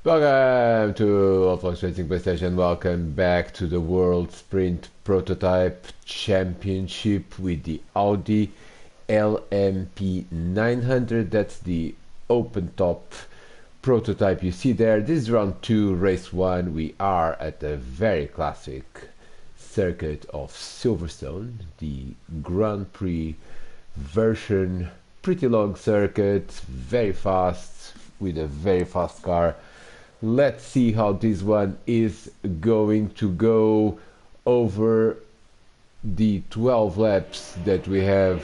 Welcome to OFR Racing PlayStation. Welcome back to the World Sprint Prototype Championship with the Audi LMP900. That's the open top prototype you see there. This is round 2, race 1. We are at the very classic circuit of Silverstone, the Grand Prix version. Pretty long circuit, very fast, with a very fast car. Let's see how this one is going to go over the 12 laps that we have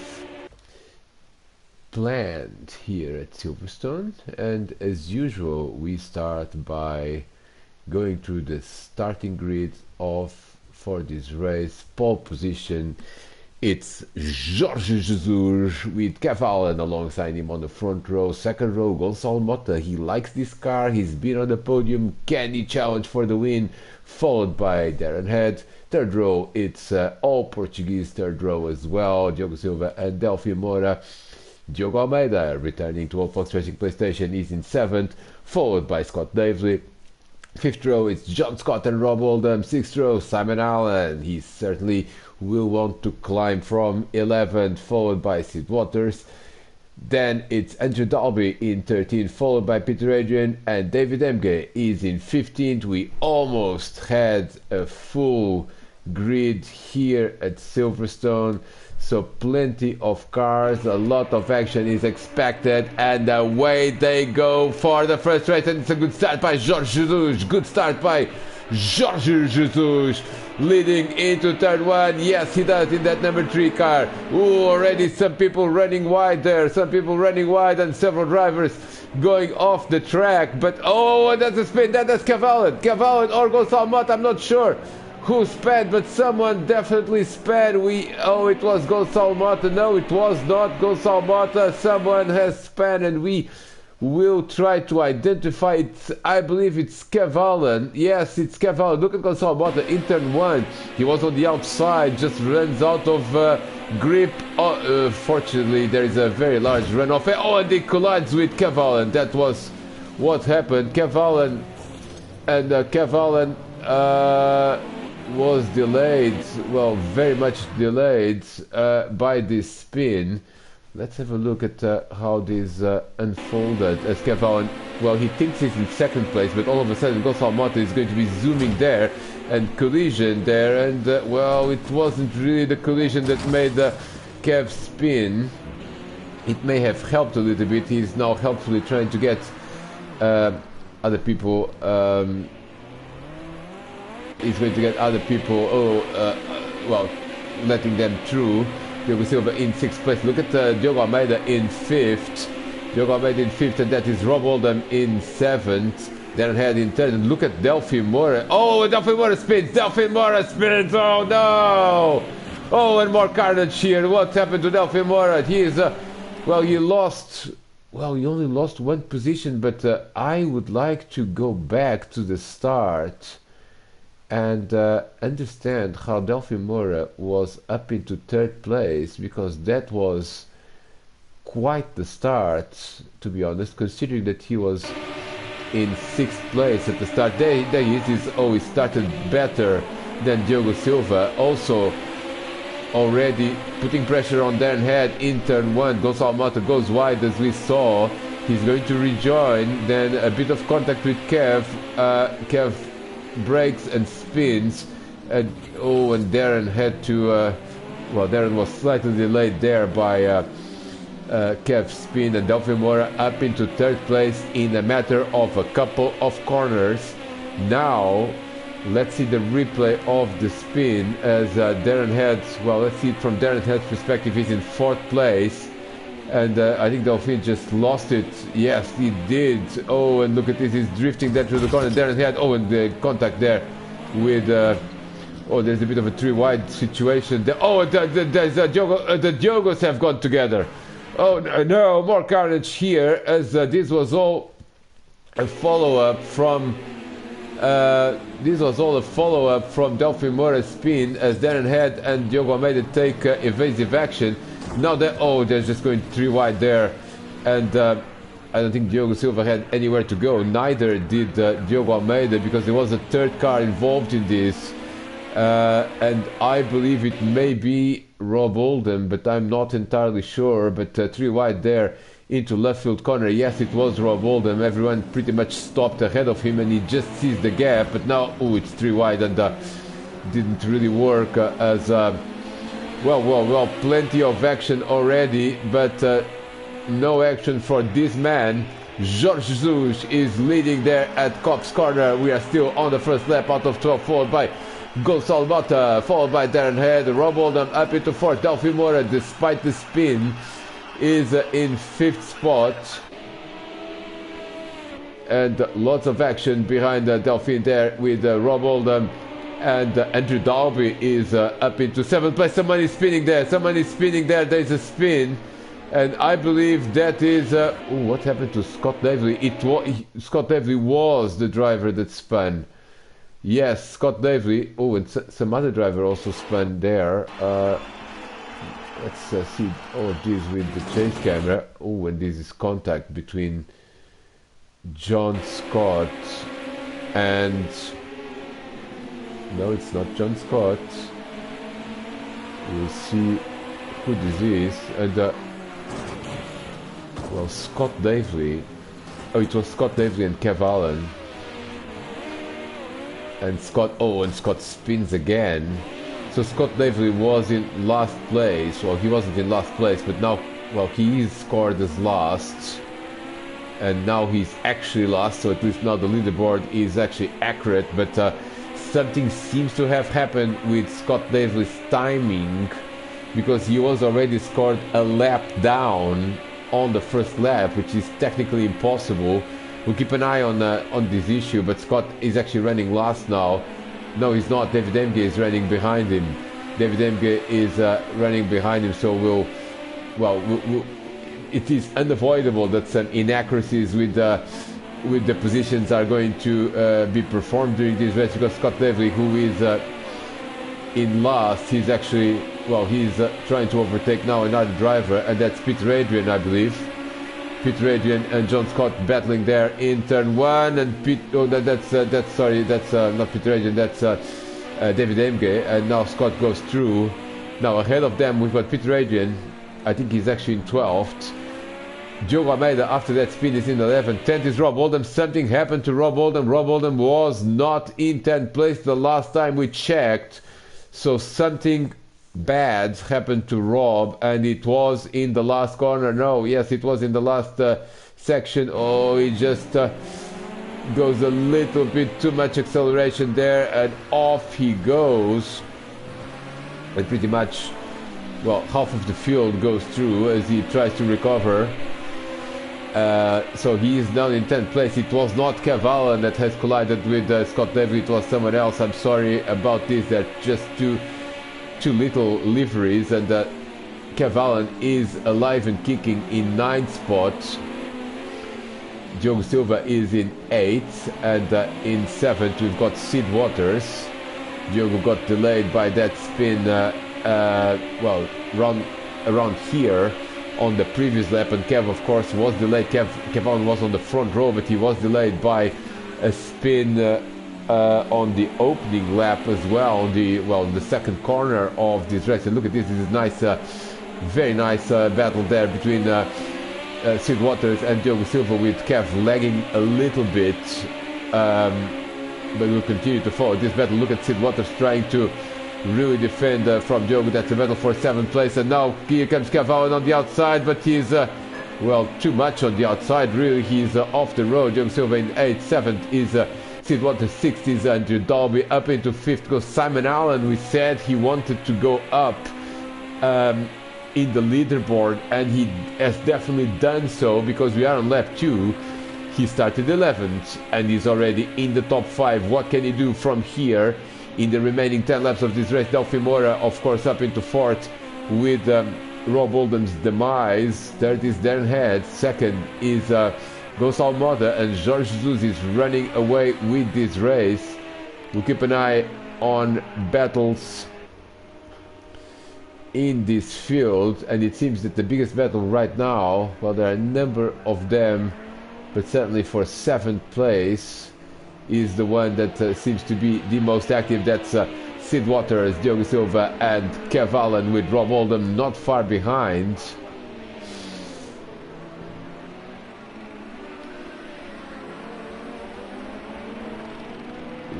planned here at Silverstone. And as usual, we start by going through the starting grid for this race. Pole position, it's Jorge Jesus with Cavallo alongside him on the front row. Second row, Gonçalo Mota. He likes this car. He's been on the podium. Can he challenge for the win? Followed by Darren Head. Third row, it's all Portuguese third row as well. Diogo Silva and Delphi Moura. Diogo Almeida, returning to OFR Racing PlayStation, is in 7th, followed by Scott Davely. 5th row, it's John Scott and Rob Oldham. 6th row, Simon Allen. He certainly will want to climb from 11th, followed by Sid Waters. Then it's Andrew Dalby in 13th, followed by Peter Adrian, and David Emge is in 15th. We almost had a full grid here at Silverstone, so plenty of cars, a lot of action is expected, and away they go for the first race. And it's a good start by Jorge Jesus. Good start by Jorge Jesus, leading into turn 1. Yes, he does, in that number 3 car. Ooh, already some people running wide there, and several drivers going off the track. But oh, that's a spin. That's Cavallo or Gonçalo Mota. I'm not sure who sped, but someone definitely sped. It was Gonçalo Mota. No, it was not Gonçalo Mota. Someone has sped, and we will try to identify it. I believe it's Cavallo. Yes, it's Cavallo. Look at Gonçalo Mota in turn 1. He was on the outside, just runs out of grip. Fortunately, there is a very large runoff. Oh, and he collides with Cavallo. That was what happened. Cavallo was delayed, well, very much delayed by this spin. Let's have a look at how this unfolded. As Cavallo, well, he thinks he's in 2nd place, but all of a sudden Gonçalo Mota is going to be zooming there and collision there, and well, it wasn't really the collision that made Kev spin. It may have helped a little bit. He's now helpfully trying to get other people. He's going to get other people, letting them through. Diogo Silva in 6th place. Look at Diogo Almeida in 5th. And that is Rob Oldham in 7th. Darren Head in 3rd. And look at Delphi Moura. Oh, Delphi Moura spins. Oh, no. Oh, and more carnage here. What happened to Delphi Moura? He is, he only lost 1 position, but I would like to go back to the start and understand how Delphi Moura was up into 3rd place, because that was quite the start, to be honest, considering that he was in 6th place at the start. There he is. He started better than Diogo Silva, also already putting pressure on Darren Head in turn 1. Gonçalo Mota goes wide, as we saw. He's going to rejoin, then a bit of contact with Kev. Kev brakes and spins, and Darren had to Darren was slightly delayed there by Kev's spin, and Delphi Moura up into 3rd place in a matter of a couple of corners. Now let's see the replay of the spin as Darren Head, let's see it from Darren Head's perspective. He's in 4th place, and I think Delphi just lost it. Yes, he did. Oh, and look at this, he's drifting there through the corner. Darren Head, and the contact there with there's a bit of a 3-wide situation there. The Diogos have gone together. Oh no, more carnage here, as this was all a follow-up from Delphi Moura's spin, as Darren Head and Diogo Almeida take evasive action. Now they're just going 3 wide there, and I don't think Diogo Silva had anywhere to go. Neither did Diogo Almeida, because there was a third car involved in this. And I believe it may be Rob Oldham, but I'm not entirely sure. But 3 wide there into left field corner. Yes, it was Rob Oldham. Everyone pretty much stopped ahead of him, and he just sees the gap. But now, oh, it's 3 wide, and didn't really work as well. Plenty of action already, but no action for this man. Jorge Jesus is leading there at Cops Corner. We are still on the first lap out of 12, followed by Gonçalo Mota, followed by Darren Head. Rob Oldham up into 4th. Delphi Moura, despite the spin, is in 5th spot. And lots of action behind Delphine there with Rob Oldham. And Andrew Dalby is up into 7th place. Someone is spinning there. There's a spin. And I believe that is... what happened to Scott Davely? Scott Davely was the driver that spun. Yes, Scott Davely. Oh, and some other driver also spun there. Let's see all these with the chase camera. Oh, and this is contact between John Scott and... No, it's not John Scott. We'll see who this is. And, well, Scott Davely. Oh, it was Scott Davely and Kev Allen. And Scott spins again. So Scott Davely was in last place. Well, he wasn't in last place, but now, well, he is scored as last. And now he's actually last, so at least now the leaderboard is actually accurate. But something seems to have happened with Scott Davely's timing, because he was already scored a lap down on the first lap, which is technically impossible. We'll keep an eye on this issue, but Scott is actually running last now. No, he's not. David Emge is running behind him. So it is unavoidable that some inaccuracies with the positions are going to be performed during this race, because Scott Davely, who is in last, he's actually, well, he's trying to overtake now another driver, and that's Peter Adrian, I believe. Peter Adrian and John Scott battling there in turn 1, and that's not Peter Adrian, that's David Emge, and now Scott goes through. Now ahead of them we've got Peter Adrian. I think he's actually in 12th. Diogo Almeida after that spin is in 11th. 10th is Rob Oldham. Something happened to Rob Oldham. Rob Oldham was not in 10th place the last time we checked. So something bad happened to Rob, and it was in the last corner. No, yes, it was in the last section. Oh, he just goes a little bit too much acceleration there, and off he goes. And pretty much, well, half of the field goes through as he tries to recover. So he is down in 10th place. It was not Kev Allen that has collided with Scott Davely, it was someone else. I'm sorry about this, they're just two little liveries, and Kev Allen is alive and kicking in 9th spot. Diogo Silva is in 8th, and in 7th we've got Sid Waters. Diogo got delayed by that spin, well, around here on the previous lap, and Kev, of course, was delayed. Kev Allen was on the front row, but he was delayed by a spin on the opening lap as well, on the second corner of this race. And look at this is nice, very nice battle there between Sid Waters and Diogo Silva, with Kev lagging a little bit, but we'll continue to follow this battle. Look at Sid Waters trying to really defend from Diogo. That's a battle for 7th place, and now here comes Kev Allen on the outside, but he's well, too much on the outside really. He's off the road. Diogo Silva in 8th, 7th is Sid Waters, 6th is Andrew Dalby. Up into 5th goes Simon Allen. We said he wanted to go up in the leaderboard, and he has definitely done so, because we are on lap 2. He started 11th and he's already in the top 5. What can he do from here in the remaining 10 laps of this race? Delphi Moura, of course, up into 4th with Rob Oldham's demise. 3rd is Darren Head. 2nd is Gonçalo Mota, and Jorge Jesus is running away with this race. We'll keep an eye on battles in this field, and it seems that the biggest battle right now, well, there are a number of them but certainly for 7th place is the one that seems to be the most active. That's Sid Waters, Diogo Silva and Kev Allen, with Rob Oldham not far behind.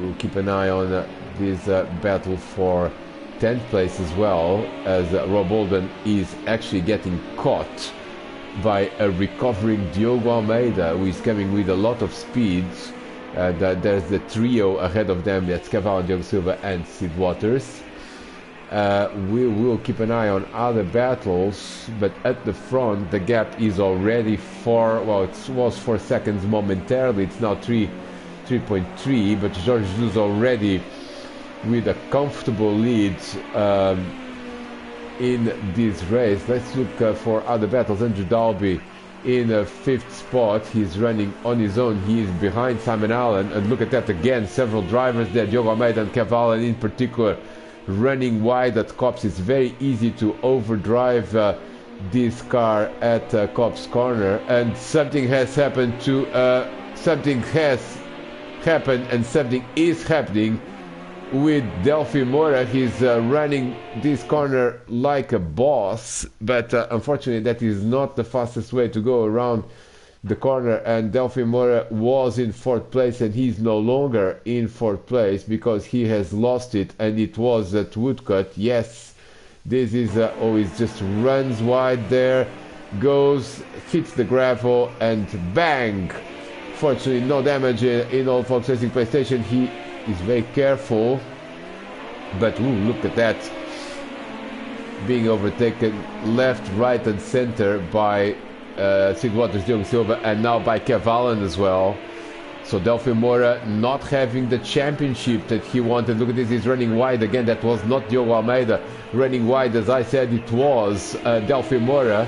We'll keep an eye on this battle for 10th place as well, as Rob Oldham is actually getting caught by a recovering Diogo Almeida, who is coming with a lot of speed. There's the trio ahead of them, that's Kev Allen, Diogo Silva and Sid Waters. We will keep an eye on other battles, but at the front the gap is already 4, well, it was 4 seconds momentarily, it's now 3.3, but Jorge Jesus already with a comfortable lead in this race. Let's look for other battles. Andrew Dalby in 5th spot, he's running on his own, he is behind Simon Allen, and look at that again, several drivers there, Diogo Almeida and Kev Allen in particular, running wide at Copse. It's very easy to overdrive this car at Copse Corner, and something has happened to something has happened and something is happening with Delphi Moura. He's running this corner like a boss, but unfortunately that is not the fastest way to go around the corner, and Delphi Moura was in 4th place and he's no longer in 4th place because he has lost it, and it was at Woodcut. Yes, this is always just runs wide there, goes, hits the gravel and bang. Fortunately no damage in All Folks Racing PlayStation. He is very careful, but ooh, look at that, being overtaken left, right and center by Sid Waters, Diogo Silva, and now by Kev Allen as well. So Delphi Moura not having the championship that he wanted. Look at this, he's running wide again. That was not Diogo Almeida running wide, as I said, it was Delphi Moura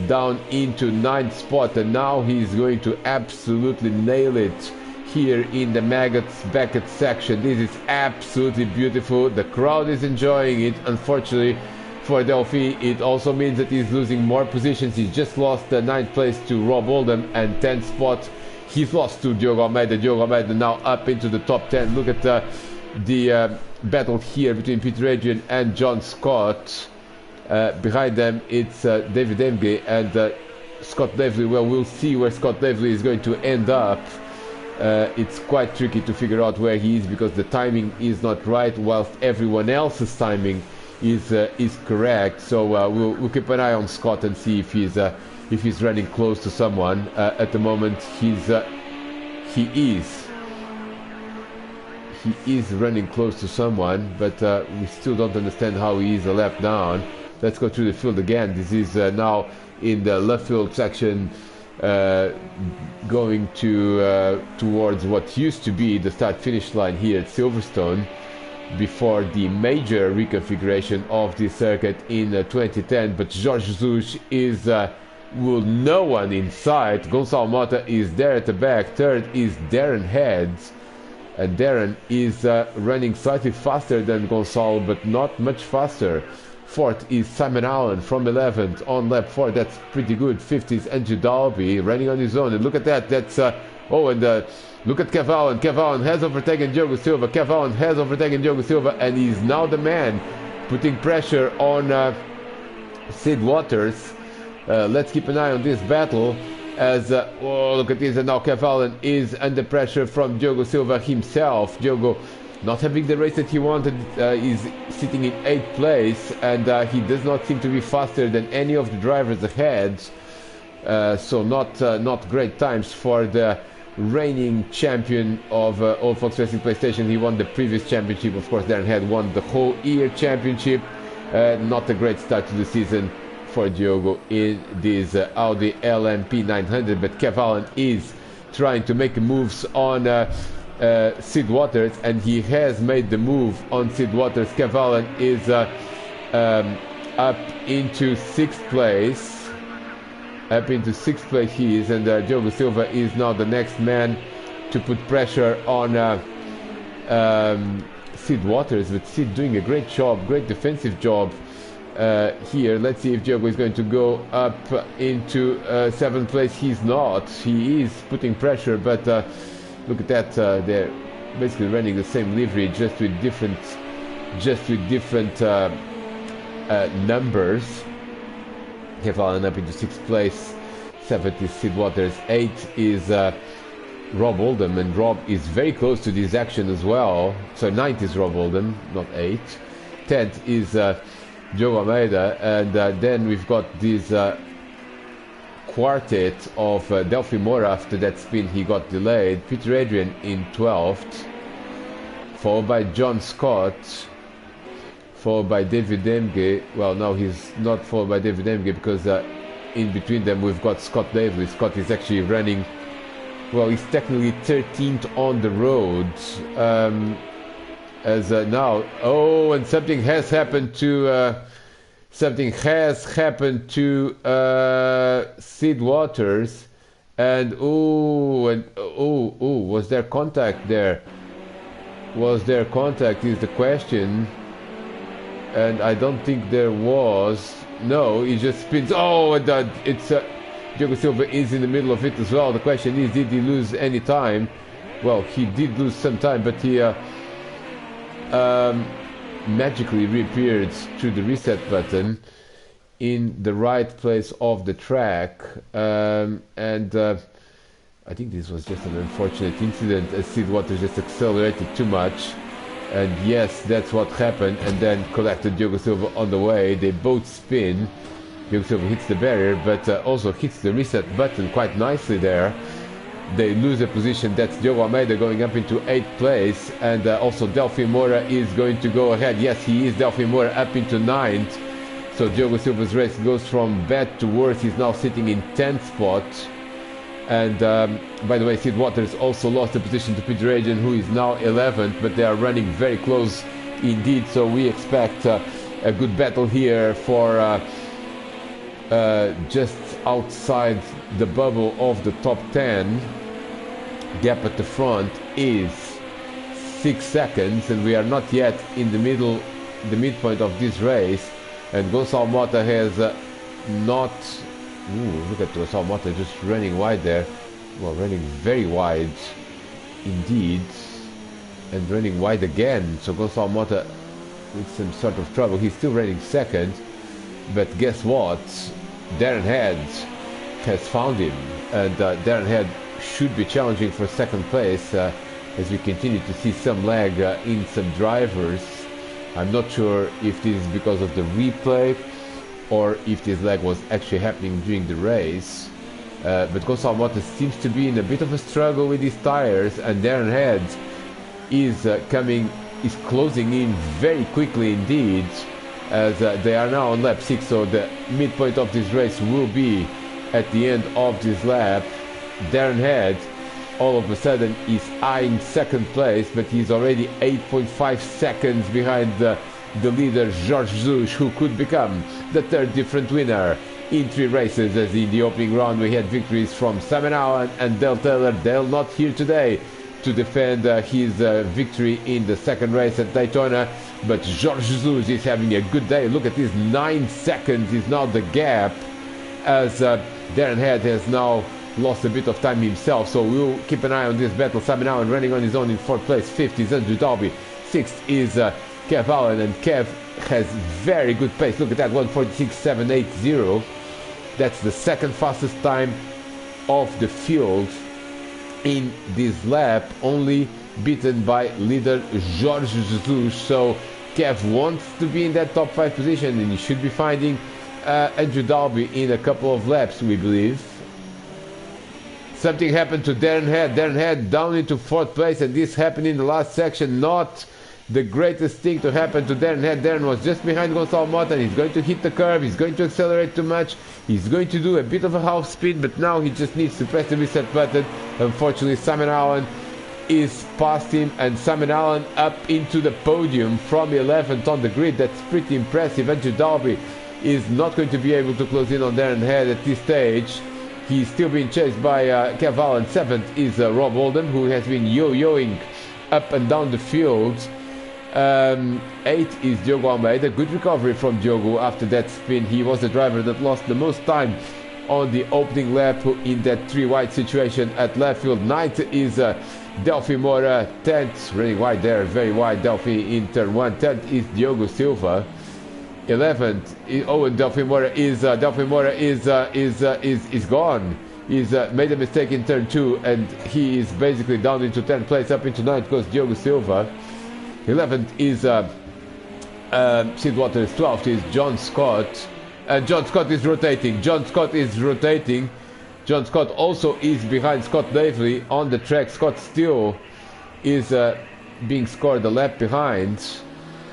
down into 9th spot, and now he's going to absolutely nail it here in the Maggots Beckett section. This is absolutely beautiful. The crowd is enjoying it. Unfortunately for Delphi, it also means that he's losing more positions. He's just lost the 9th place to Rob Oldham, and 10th spot he's lost to Diogo Almeida. Diogo Almeida now up into the top 10. Look at the battle here between Peter Adrian and John Scott. Behind them it's David Emge and Scott Davely. Well, we'll see where Scott Davely is going to end up. It's quite tricky to figure out where he is because the timing is not right, whilst everyone else's timing is correct. So we'll keep an eye on Scott and see if he's running close to someone. At the moment he is running close to someone, but we still don't understand how he is a lap down. Let's go through the field again. This is now in the left field section, going towards what used to be the start-finish line here at Silverstone before the major reconfiguration of the circuit in 2010. But Jorge Jesus is with no one in sight. Gonçalo Mota is there at the back. Third is Darren Heads, and Darren is running slightly faster than Gonçalo, but not much faster. Fourth is Simon Allen from 11th on lap 4. That's pretty good. Fifth is Andrew Dalby running on his own. And look at that. That's look at Kev Allen. Kev Allen has overtaken Diogo Silva. Kev Allen has overtaken Diogo Silva, and he's now the man putting pressure on Sid Waters. Let's keep an eye on this battle as oh, look at this, and now Kev Allen is under pressure from Diogo Silva himself. Diogo not having the race that he wanted, is sitting in 8th place, and he does not seem to be faster than any of the drivers ahead. So not great times for the reigning champion of All Fox Racing PlayStation. He won the previous championship, of course. Darren had won the whole year championship. Not a great start to the season for Diogo in this Audi LMP900, but Kev Allen is trying to make moves on Sid Waters, and he has made the move on Sid Waters. Kev Allen is up into 6th place. Up into 6th place he is, and Diogo Silva is now the next man to put pressure on Sid Waters, but Sid doing a great job, great defensive job here. Let's see if Diogo is going to go up into 7th place. He's not. He is putting pressure, but look at that. They're basically running the same livery, just with different numbers. Kevin up into 6th place. 7th is Sid Waters. 8th is Rob Oldham, and Rob is very close to this action as well. So 9th is Rob Oldham, not 8th. 10th is Joe Almeida, and then we've got this quartet of Delphi Moura. After that spin he got delayed. Peter Adrian in 12th, followed by John Scott, followed by David Demge. Well, no, he's not followed by David Demge, because in between them we've got Scott Davis. Scott is actually running, well, he's technically 13th on the road. Now, oh, and something has happened to Sid Waters, and was there contact there? Was there contact is the question, and I don't think there was. No, he just spins. Oh, and it's Diogo Silva is in the middle of it as well. The question is, did he lose any time? Well, he did lose some time, but he magically reappeared to the reset button in the right place of the track, and I think this was just an unfortunate incident, as Sid Waters just accelerated too much, and yes, that's what happened, and then collected Diogo Silva on the way. They both spin. Diogo Silva hits the barrier, but also hits the reset button quite nicely there. They lose a position. That's Diogo Almeida going up into 8th place, and also Delphi Moura is going to go ahead. Yes, he is. Delphi Moura up into 9th. So Diogo Silva's race goes from bad to worse. He's now sitting in 10th spot. And by the way, Sid Waters also lost the position to Peter Adrian, who is now 11th, but they are running very close indeed. So we expect a good battle here for just outside the bubble of the top 10. Gap at the front is 6 seconds, and we are not yet in the midpoint of this race. And Gonçalo Mota has not. Look at Gonçalo Mota just running wide there. Well, running very wide indeed, and running wide again. So Gonçalo Mota with some sort of trouble. He's still running second, but guess what? Darren Head has found him, and Darren Head should be challenging for 2nd place, as we continue to see some lag in some drivers. I'm not sure if this is because of the replay or if this lag was actually happening during the race, but Gonçalo Mota seems to be in a bit of a struggle with his tires, and Darren Head is closing in very quickly indeed, as they are now on lap 6, so the midpoint of this race will be at the end of this lap. Darren Head all of a sudden is eyeing 2nd place, but he's already 8.5 seconds behind the leader Jorge Jesus, who could become the 3rd different winner in 3 races, as in the opening round we had victories from Simon Allen and Dale Taylor. Dale not here today to defend his victory in the 2nd race at Daytona, but Jorge Jesus is having a good day. Look at this, 9 seconds is now the gap, as Darren Head has now lost a bit of time himself. So we'll keep an eye on this battle. Simon Allen running on his own in 4th place. 5th is Andrew Dalby. 6th is Kev Allen, and Kev has very good pace. Look at that, 1:46.780. That's the 2nd fastest time of the field in this lap, only beaten by leader Jorge Jesus. So Kev wants to be in that top 5 position, and he should be finding Andrew Dalby in a couple of laps, we believe. Something happened to Darren Head. Darren Head down into 4th place, and this happened in the last section. Not the greatest thing to happen to Darren Head. Darren was just behind Gonçalo Mota, and he's going to hit the curve. He's going to accelerate too much. He's going to do a bit of a half spin, but now he just needs to press the reset button. Unfortunately, Simon Allen is past him, and Simon Allen up into the podium from 11th on the grid. That's pretty impressive. Andrew Dalby is not going to be able to close in on Darren Head at this stage. He's still being chased by Kev Allen. 7th is Rob Oldham, who has been yo-yoing up and down the field. 8 is Diogo Almeida. Good recovery from Diogo after that spin. He was the driver that lost the most time on the opening lap in that 3 wide situation at left field. 9th is Delphi Moura. 10th, really wide there, very wide Delphi in turn 1. 10th is Diogo Silva. 11th, Delphi Moura is gone. He's made a mistake in turn 2, and he is basically down into 10th place. Up into 9th goes Diogo Silva. 11th is Sid Waters. 12th is John Scott. And John Scott is rotating. John Scott also is behind Scott Davely on the track. Scott still is being scored a lap behind.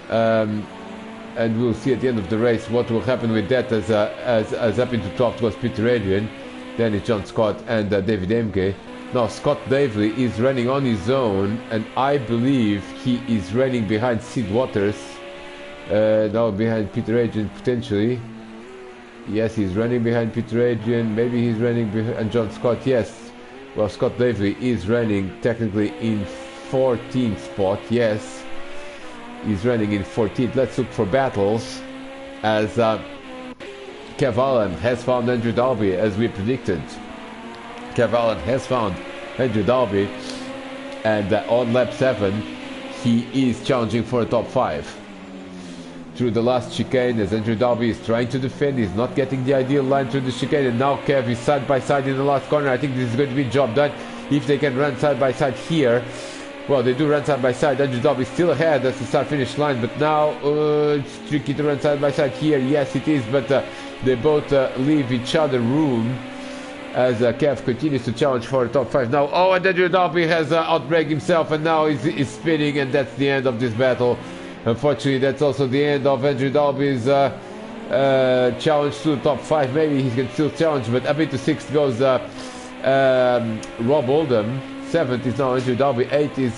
And we'll see at the end of the race what will happen with that, as up into 12th goes Peter Adrian. Then it's John Scott and David Emke. Now Scott Davely is running on his own, and I believe he is running behind Sid Waters. Now behind Peter Adrian potentially. Yes, he's running behind Peter Adrian. Maybe he's running behind John Scott. Yes. Well, Scott Davely is running technically in 14th spot. Yes. He's running in 14th. Let's look for battles, as Kev Allen has found Andrew Dalby, as we predicted. Kev Allen has found Andrew Dalby, and on lap 7 he is challenging for a top 5 through the last chicane, as Andrew Dalby is trying to defend. He's not getting the ideal line through the chicane, and now Kev is side by side in the last corner. I think this is going to be job done if they can run side by side here. Well, they do run side by side. Andrew Dalby is still ahead. That's the start-finish line, but now it's tricky to run side by side here. Yes, it is, but they both leave each other room, as Kev continues to challenge for the top 5 now. Oh, and Andrew Dalby has outbraked himself, and now he's spinning, and that's the end of this battle. Unfortunately, that's also the end of Andrew Dalby's challenge to the top 5. Maybe he can still challenge, but up into 6th goes Rob Oldham. 7th is now Andrew Dalby. 8th is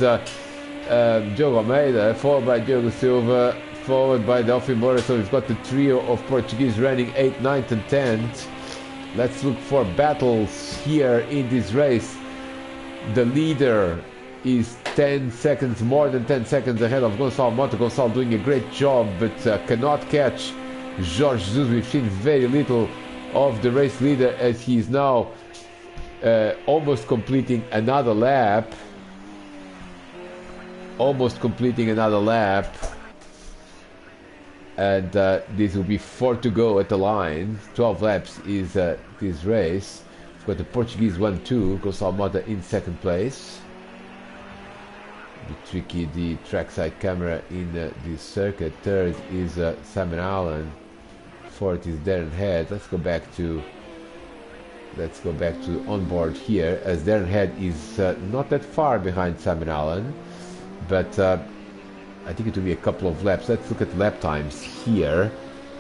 Diogo Almeida, followed by Diogo Silva, followed by Delphi Moura. So we've got the trio of Portuguese running 8th, 9th and 10th. Let's look for battles here in this race. The leader is 10 seconds, more than 10 seconds ahead of Gonçalo Mota. Gonçalo doing a great job, but cannot catch Jorge Jesus. We've seen very little of the race leader, as he is now almost completing another lap. And this will be 4 to go at the line. 12 laps is this race. We've got the Portuguese 1-2, Gonçalo Mota in 2nd place. Tricky, the trackside camera in this circuit. 3rd is Simon Allen. 4th is Darren Head. Let's go back to onboard here, as Darren Head is not that far behind Simon Allen, but I think it will be a couple of laps. Let's look at lap times here,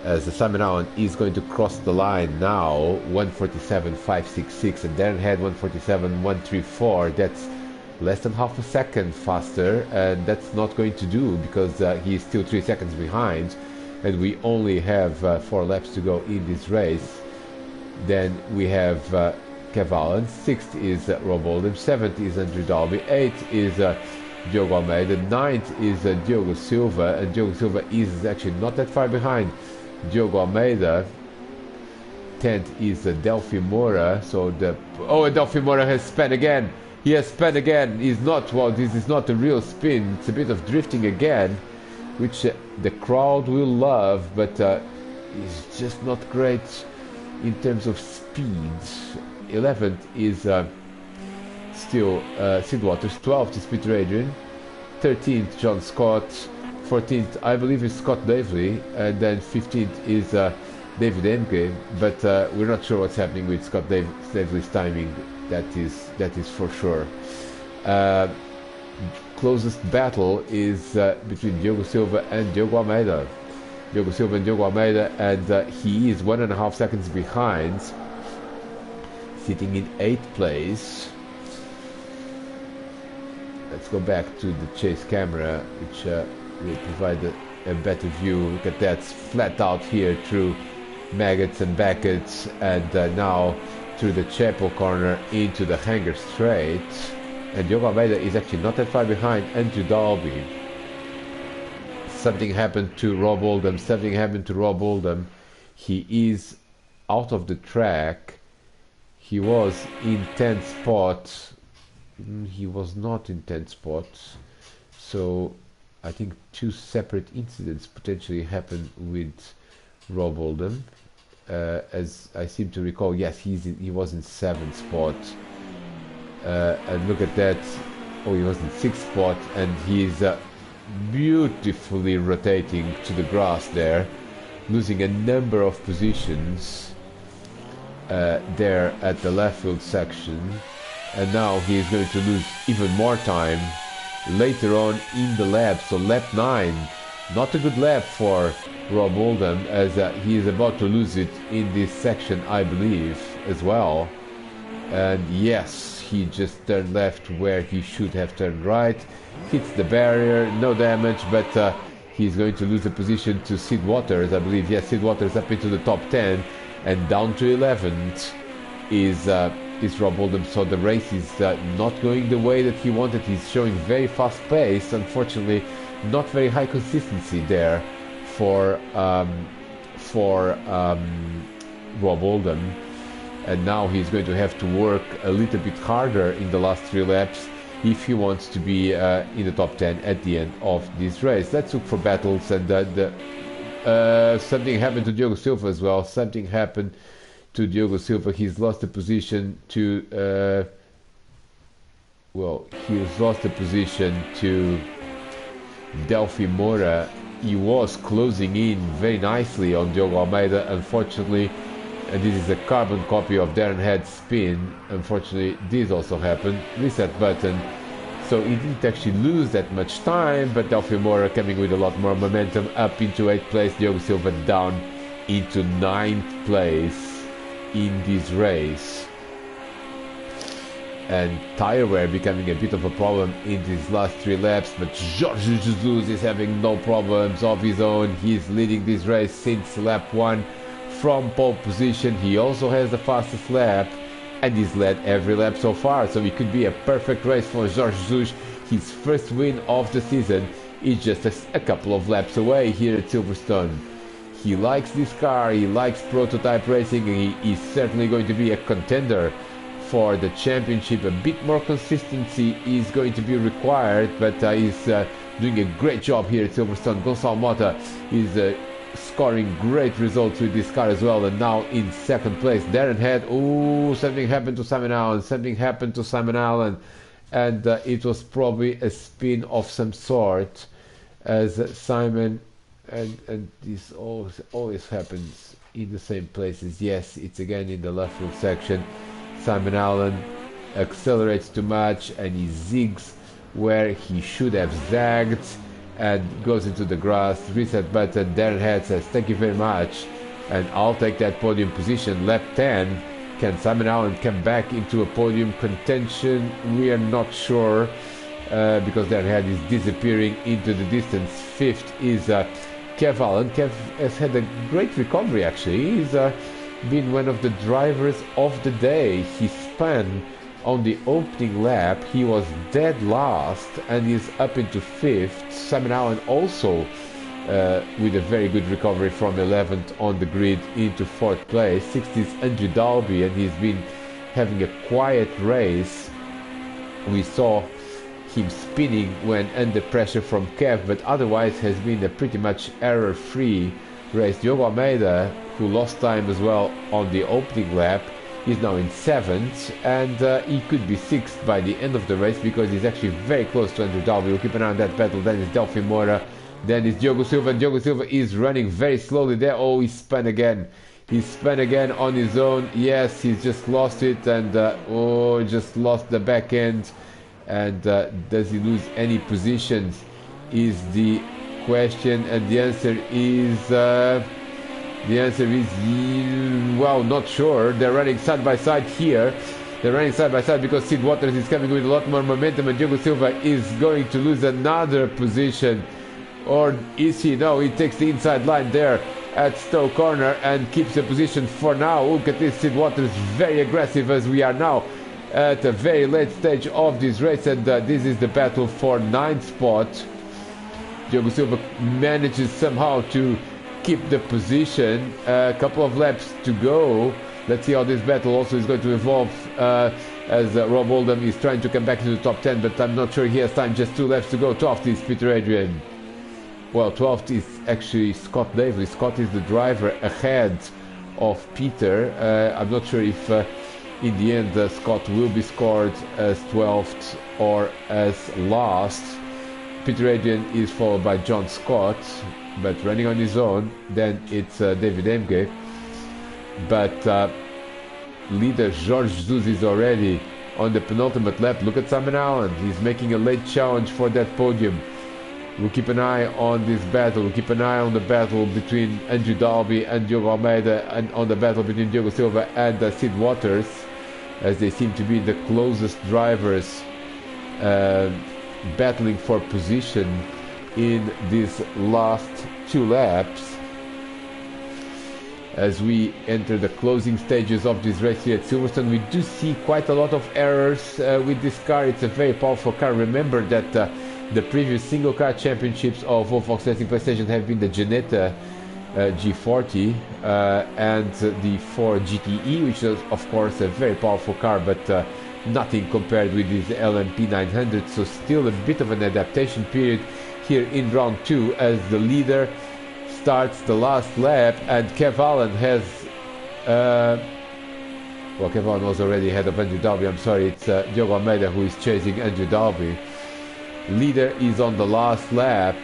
as Simon Allen is going to cross the line now. 1:47.566, and Darren Head 1:47.134. That's less than half a second faster, and that's not going to do, because he is still 3 seconds behind, and we only have 4 laps to go in this race. Then we have Kev Allen. 6th is Rob Oldham. 7th is Andrew Dalby. 8th is Diogo Almeida. 9th is Diogo Silva, and Diogo Silva is actually not that far behind Diogo Almeida. 10th is Delphi Moura. So and Delphi Moura has spun again. He has spun again. He's not, well, this is not a real spin. It's a bit of drifting again, which the crowd will love, but it's just not great in terms of speed. 11th is still Sid Waters. 12th is Peter Adrian. 13th John Scott. 14th I believe is Scott Davely, and then 15th is David Emke, but we're not sure what's happening with Scott Davely's timing. That is for sure. Closest battle is between Diogo Silva and Diogo Almeida. And he is 1.5 seconds behind, sitting in 8th place. Let's go back to the chase camera, which will provide a better view. Look at that, flat out here through Maggots and Beckett's, and now through the Chapel corner into the Hanger Straight. And Diogo Almeida is actually not that far behind Andrew Dalby. something happened to Rob Oldham. Something happened to Rob Oldham. He is out of the track. He was in 10th spot. He was not in 10th spot. So I think two separate incidents potentially happened with Rob Oldham. As I seem to recall, yes, he was in 7th spot. And look at that. Oh, he was in 6th spot, and he's beautifully rotating to the grass there, losing a number of positions there at the left field section. And now he is going to lose even more time later on in the lap. So lap 9, not a good lap for Rob Oldham, as he is about to lose it in this section, I believe, as well. And yes, he just turned left where he should have turned right, hits the barrier, no damage, but he's going to lose the position to Sid Waters, I believe. Yes, Sid Waters up into the top 10, and down to 11th is Rob Oldham. So the race is not going the way that he wanted. He's showing very fast pace. Unfortunately, not very high consistency there for Rob Oldham. And now he's going to have to work a little bit harder in the last 3 laps if he wants to be in the top 10 at the end of this race. Let's look for battles. And something happened to Diogo Silva as well. Something happened to Diogo Silva. He's lost the position to he's lost the position to Delphi Moura. He was closing in very nicely on Diogo Almeida. Unfortunately, and this is a carbon copy of Darren Head's spin. Unfortunately, this also happened. Reset button. So he didn't actually lose that much time, but Delphi Moura coming with a lot more momentum up into 8th place. Diogo Silva down into 9th place in this race. And tire wear becoming a bit of a problem in these last 3 laps, but Jorge Jesus is having no problems of his own. He's leading this race since lap 1 from pole position. He also has the fastest lap, and he's led every lap so far, so it could be a perfect race for Jorge Jesus. His first win of the season is just a couple of laps away here at Silverstone. He likes this car, he likes prototype racing, and he is certainly going to be a contender for the championship. A bit more consistency is going to be required, but he's doing a great job here at Silverstone. Gonçalo Mota is scoring great results with this car as well, and now in 2nd place. Darren Head, something happened to Simon Allen, and it was probably a spin of some sort, as Simon, and this always happens in the same places. Yes, it's again in the left field section. Simon Allen accelerates too much, and he zigs where he should have zagged, and goes into the grass. Reset button. Darren Head says thank you very much, and I'll take that podium position. Lap 10. Can Simon Allen come back into a podium contention? We are not sure, because Darren Head is disappearing into the distance. 5th is Kev Allen. Kev has had a great recovery actually. He's been one of the drivers of the day. He spun on the opening lap. He was dead last and is up into 5th. Simon Allen also with a very good recovery from 11th on the grid into 4th place. 6th is Andrew Dalby, and he's been having a quiet race. We saw him spinning when under pressure from Kev, but otherwise has been a pretty much error-free race. Diogo Almeida, who lost time as well on the opening lap, is now in 7th, and he could be 6th by the end of the race, because he's actually very close to Andrew Dalby. We'll keep an eye on that battle. Then it's Delphi Moura, then it's Diogo Silva. Diogo Silva is running very slowly there. Oh, he spun again. He spun again on his own. Yes, he's just lost it, and just lost the back end. And does he lose any positions is the question, and the answer is well, not sure. They're running side by side here. They're running side by side because Sid Waters is coming with a lot more momentum, and Diogo Silva is going to lose another position. Or is he? No, he takes the inside line there at Stowe Corner and keeps the position for now. Look at this, Sid Waters very aggressive, as we are now at a very late stage of this race, and this is the battle for 9th spot. Diogo Silva manages somehow to keep the position. A couple of laps to go. Let's see how this battle also is going to evolve as Rob Oldham is trying to come back into the top 10, but I'm not sure he has time. Just 2 laps to go. 12th is Peter Adrian. Well, 12th is actually Scott Davely. Scott is the driver ahead of Peter. I'm not sure if in the end Scott will be scored as 12th or as last. Peter Adrian is followed by John Scott, but running on his own. Then it's David Emge. But leader Jorge Jesus is already on the penultimate lap. Look at Simon Allen. He's making a late challenge for that podium. We'll keep an eye on this battle. We'll keep an eye on the battle between Andrew Dalby and Diogo Almeida, and on the battle between Diogo Silva and Sid Waters, as they seem to be the closest drivers battling for position in these last 2 laps. As we enter the closing stages of this race here at Silverstone, we do see quite a lot of errors with this car. It's a very powerful car. Remember that the previous single car championships of Volkswagen Racing PlayStation have been the Ginetta G40 and the Ford GTE, which is of course a very powerful car, but nothing compared with this LMP900. So still a bit of an adaptation period here in round 2 as the leader starts the last lap, and Kev Allen has well, Kev Allen was already ahead of Andrew Dalby. I'm sorry, it's Diogo Almeida who is chasing Andrew Dalby. Leader is on the last lap.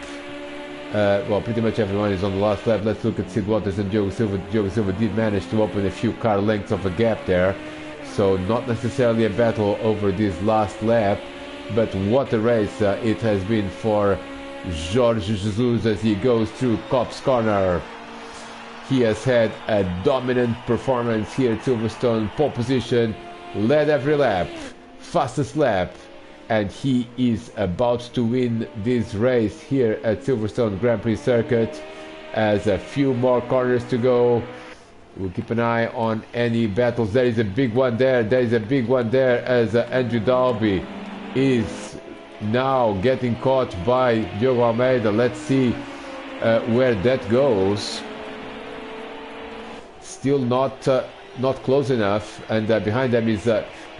Well, pretty much everyone is on the last lap. Let's look at Sid Waters and Diogo Silva. Diogo Silva did manage to open a few car lengths of a gap there, so not necessarily a battle over this last lap, but what a race it has been for Jorge Jesus as he goes through Cops Corner. He has had a dominant performance here at Silverstone. Pole position, led every lap, fastest lap, and he is about to win this race here at Silverstone Grand Prix circuit. As a few more corners to go, we'll keep an eye on any battles. There is a big one there. There is a big one there as Andrew Dalby is now getting caught by Diogo Almeida. Let's see where that goes. Still not close enough, and behind them is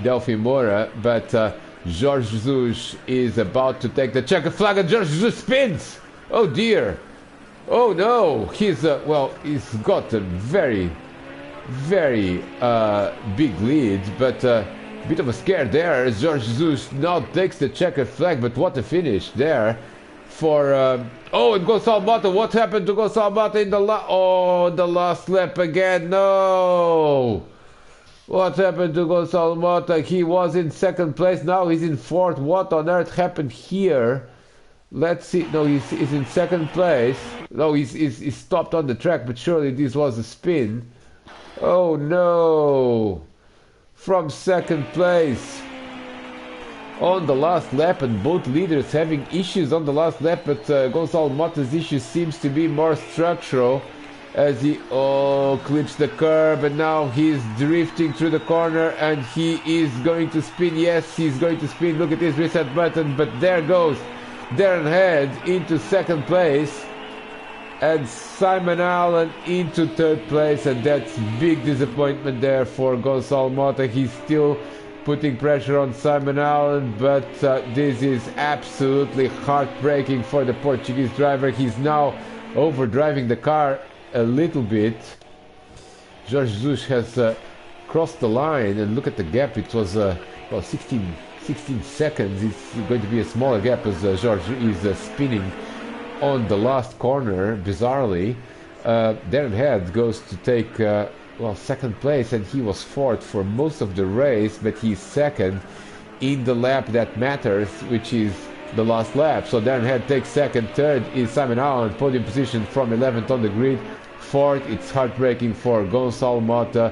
Delphi Moura, but Jorge Jesus is about to take the checker flag, and Jorge Jesus spins. Oh dear. Oh no. He's well, he's got a very big lead, but bit of a scare there as Jorge Jesus now takes the checkered flag. But what a finish there for oh, and Gonçalo Mota. What happened to Gonçalo Mota in the last lap again? No, what happened to Gonçalo Mota? He was in 2nd place, now he's in 4th. What on earth happened here? Let's see. No, he's in 2nd place. No, he's stopped on the track, but surely this was a spin. Oh no, from 2nd place on the last lap, and both leaders having issues on the last lap, but Gonçalo Mota's issue seems to be more structural as he clips the curb, and now he's drifting through the corner, and he is going to spin. Yes, he's going to spin. Look at this reset button, but there goes Darren Head into 2nd place, and Simon Allen into 3rd place, and that's big disappointment there for Gonçalo Mota. He's still putting pressure on Simon Allen, but this is absolutely heartbreaking for the Portuguese driver. He's now overdriving the car a little bit. Jorge Jesus has crossed the line, and look at the gap. It was well, 16 seconds. It's going to be a smaller gap as Jorge is spinning on the last corner. Bizarrely, Darren Head goes to take well, 2nd place, and he was 4th for most of the race, but he's 2nd in the lap that matters, which is the last lap. So Darren Head takes 2nd. 3rd is Simon Allen, podium position from 11th on the grid. 4th, it's heartbreaking for Gonçalo Mota.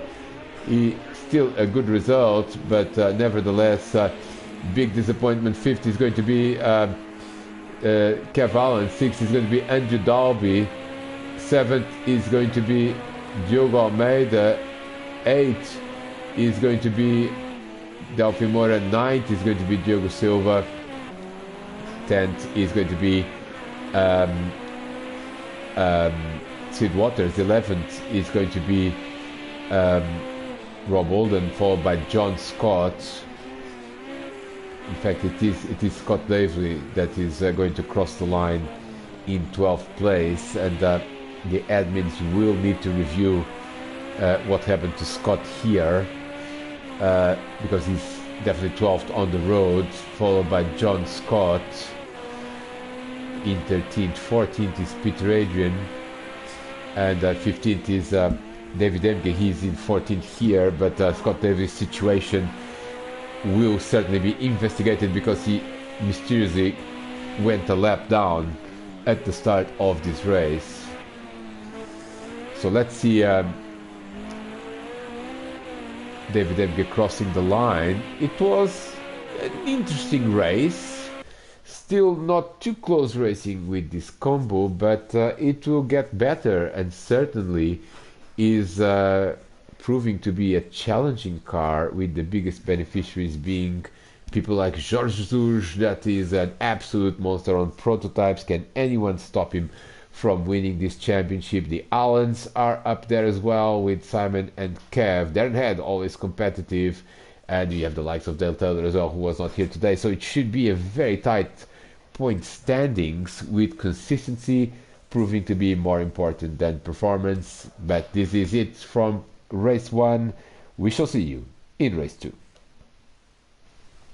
Still a good result, but nevertheless big disappointment. 5th is going to be Kev Allen. 6th is going to be Andrew Dalby. 7th is going to be Diogo Almeida. 8th is going to be Delphi Moura. 9th is going to be Diogo Silva. 10th is going to be Sid Waters. 11th is going to be Rob Alden, followed by John Scott. In fact, it is Scott Davely that is going to cross the line in 12th place, and the admins will need to review what happened to Scott here, because he's definitely 12th on the road, followed by John Scott in 13th. 14th is Peter Adrian, and 15th is David Emke. He's in 14th here, but Scott Davis' situation will certainly be investigated because he mysteriously went a lap down at the start of this race. So let's see David Emke crossing the line. It was an interesting race, still not too close racing with this combo, but it will get better, and certainly is proving to be a challenging car, with the biggest beneficiaries being people like George Jesus, that is an absolute monster on prototypes. Can anyone stop him from winning this championship? The Allens are up there as well, with Simon and Kev. Darren Head, always competitive, and you have the likes of Dale Taylor as well, who was not here today. So it should be a very tight point standings, with consistency proving to be more important than performance. But this is it from race 1. We shall see you in race 2.